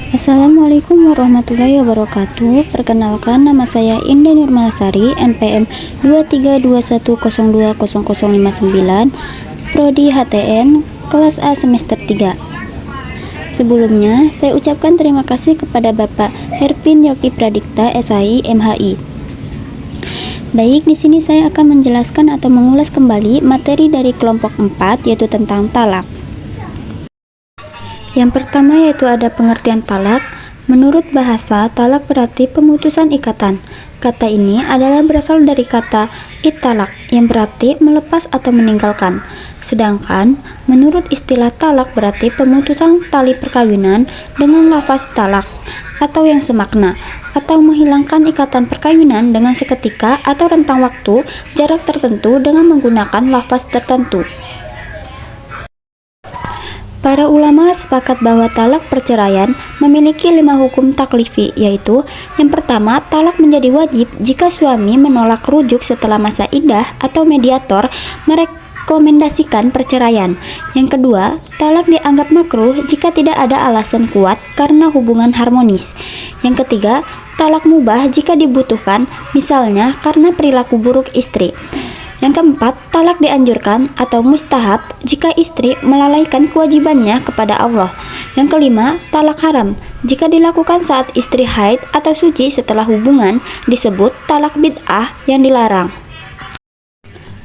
Assalamualaikum warahmatullahi wabarakatuh. Perkenalkan, nama saya Indah Nurmalasari, NPM 2321020059, Prodi HTN, kelas A semester 3. Sebelumnya, saya ucapkan terima kasih kepada Bapak Hervin Yogi Pradikta, SHI, MHI. Baik, di sini saya akan menjelaskan atau mengulas kembali materi dari kelompok 4, yaitu tentang talak. Yang pertama yaitu ada pengertian talak. Menurut bahasa, talak berarti pemutusan ikatan. Kata ini adalah berasal dari kata italak yang berarti melepas atau meninggalkan. Sedangkan menurut istilah talak berarti pemutusan tali perkawinan dengan lafaz talak atau yang semakna, atau menghilangkan ikatan perkawinan dengan seketika atau rentang waktu jarak tertentu dengan menggunakan lafaz tertentu. Para ulama sepakat bahwa talak perceraian memiliki 5 hukum taklifi, yaitu yang pertama, talak menjadi wajib jika suami menolak rujuk setelah masa iddah atau mediator merekomendasikan perceraian. Yang kedua, talak dianggap makruh jika tidak ada alasan kuat karena hubungan harmonis. Yang ketiga, talak mubah jika dibutuhkan, misalnya karena perilaku buruk istri. Yang keempat, talak dianjurkan atau mustahab jika istri melalaikan kewajibannya kepada Allah. Yang kelima, talak haram jika dilakukan saat istri haid atau suci setelah hubungan, disebut talak bid'ah yang dilarang.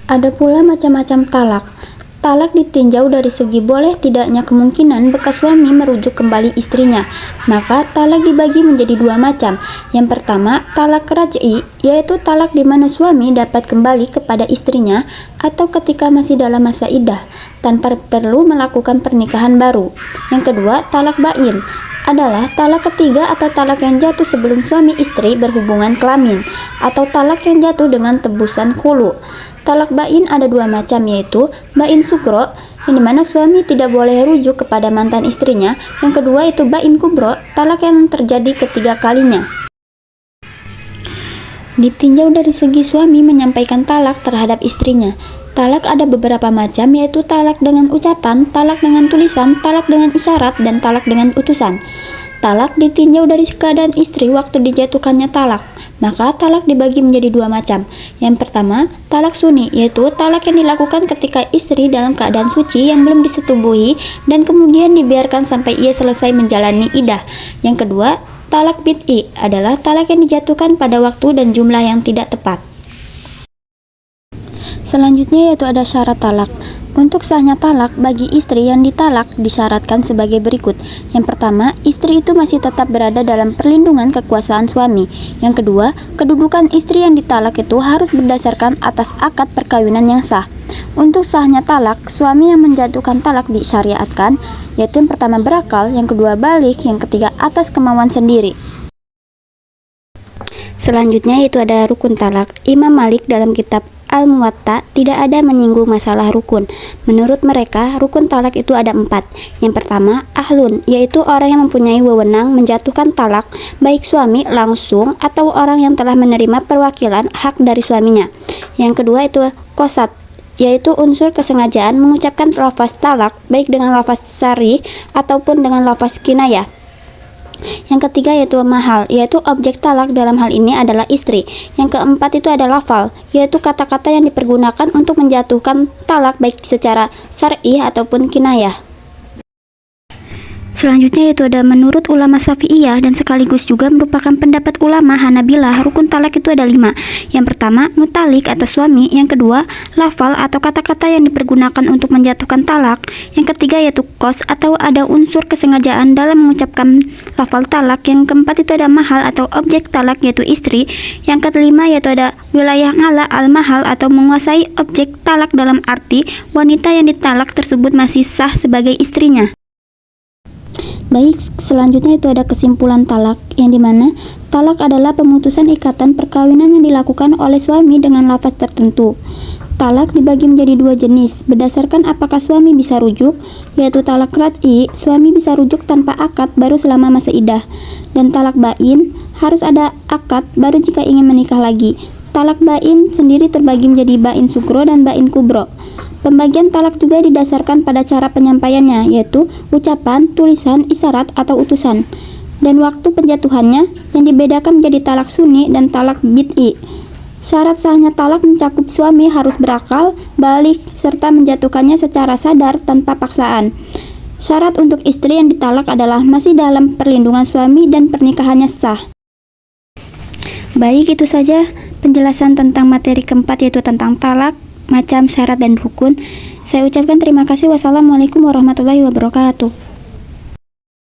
Ada pula macam-macam talak. Talak ditinjau dari segi boleh tidaknya kemungkinan bekas suami merujuk kembali istrinya. Maka talak dibagi menjadi 2 macam. Yang pertama, talak raj'i, yaitu talak di mana suami dapat kembali kepada istrinya atau ketika masih dalam masa iddah, tanpa perlu melakukan pernikahan baru. Yang kedua, talak bain adalah talak ketiga atau talak yang jatuh sebelum suami istri berhubungan kelamin, atau talak yang jatuh dengan tebusan khulu. Talak bain ada 2 macam, yaitu bain sugro, yang dimana suami tidak boleh rujuk kepada mantan istrinya. Yang kedua itu bain kubro, talak yang terjadi ketiga kalinya. Ditinjau dari segi suami menyampaikan talak terhadap istrinya. Talak ada beberapa macam, yaitu talak dengan ucapan, talak dengan tulisan, talak dengan isyarat, dan talak dengan utusan. Talak ditinjau dari keadaan istri waktu dijatuhkannya talak. Maka talak dibagi menjadi 2 macam. Yang pertama, talak sunni, yaitu talak yang dilakukan ketika istri dalam keadaan suci yang belum disetubuhi dan kemudian dibiarkan sampai ia selesai menjalani iddah. Yang kedua, talak bid'i adalah talak yang dijatuhkan pada waktu dan jumlah yang tidak tepat. Selanjutnya yaitu ada syarat talak. Untuk sahnya talak bagi istri yang ditalak disyaratkan sebagai berikut. Yang pertama, istri itu masih tetap berada dalam perlindungan kekuasaan suami. Yang kedua, kedudukan istri yang ditalak itu harus berdasarkan atas akad perkawinan yang sah. Untuk sahnya talak, suami yang menjatuhkan talak disyariatkan, yaitu yang pertama berakal, yang kedua balik, yang ketiga atas kemauan sendiri. Selanjutnya yaitu ada rukun talak. Imam Malik dalam kitab Al-Muwatta tidak ada menyinggung masalah rukun. Menurut mereka, rukun talak itu ada 4. Yang pertama, ahlun, yaitu orang yang mempunyai wewenang menjatuhkan talak, baik suami langsung atau orang yang telah menerima perwakilan hak dari suaminya. Yang kedua itu qasad, yaitu unsur kesengajaan mengucapkan lafaz talak, baik dengan lafaz sarih ataupun dengan lafaz kinayah. Yang ketiga yaitu mahal, yaitu objek talak dalam hal ini adalah istri. Yang keempat itu ada lafal, yaitu kata-kata yang dipergunakan untuk menjatuhkan talak baik secara syar'i ataupun kinayah. Selanjutnya yaitu ada menurut ulama Syafi'iyah dan sekaligus juga merupakan pendapat ulama Hanabilah, rukun talak itu ada 5. Yang pertama, mutalik atau suami. Yang kedua, lafal atau kata-kata yang dipergunakan untuk menjatuhkan talak. Yang ketiga yaitu qas atau ada unsur kesengajaan dalam mengucapkan lafal talak. Yang keempat itu ada mahal atau objek talak yaitu istri. Yang kelima yaitu ada wilayah ngala al-mahal atau menguasai objek talak dalam arti wanita yang ditalak tersebut masih sah sebagai istrinya. Baik, selanjutnya itu ada kesimpulan talak, yang dimana talak adalah pemutusan ikatan perkawinan yang dilakukan oleh suami dengan lafaz tertentu. Talak dibagi menjadi 2 jenis, berdasarkan apakah suami bisa rujuk, yaitu talak raj'i, suami bisa rujuk tanpa akad baru selama masa iddah, dan talak bain, harus ada akad baru jika ingin menikah lagi. Talak bain sendiri terbagi menjadi bain sugro dan bain kubro. Pembagian talak juga didasarkan pada cara penyampaiannya, yaitu ucapan, tulisan, isyarat, atau utusan. dan waktu penjatuhannya yang dibedakan menjadi talak sunni dan talak bid'i. Syarat sahnya talak mencakup suami harus berakal, balik, serta menjatuhkannya secara sadar tanpa paksaan. Syarat untuk istri yang ditalak adalah masih dalam perlindungan suami dan pernikahannya sah. Baik, itu saja penjelasan tentang materi keempat, yaitu tentang talak, macam, syarat, dan rukun. Saya ucapkan terima kasih. Wassalamualaikum warahmatullahi wabarakatuh.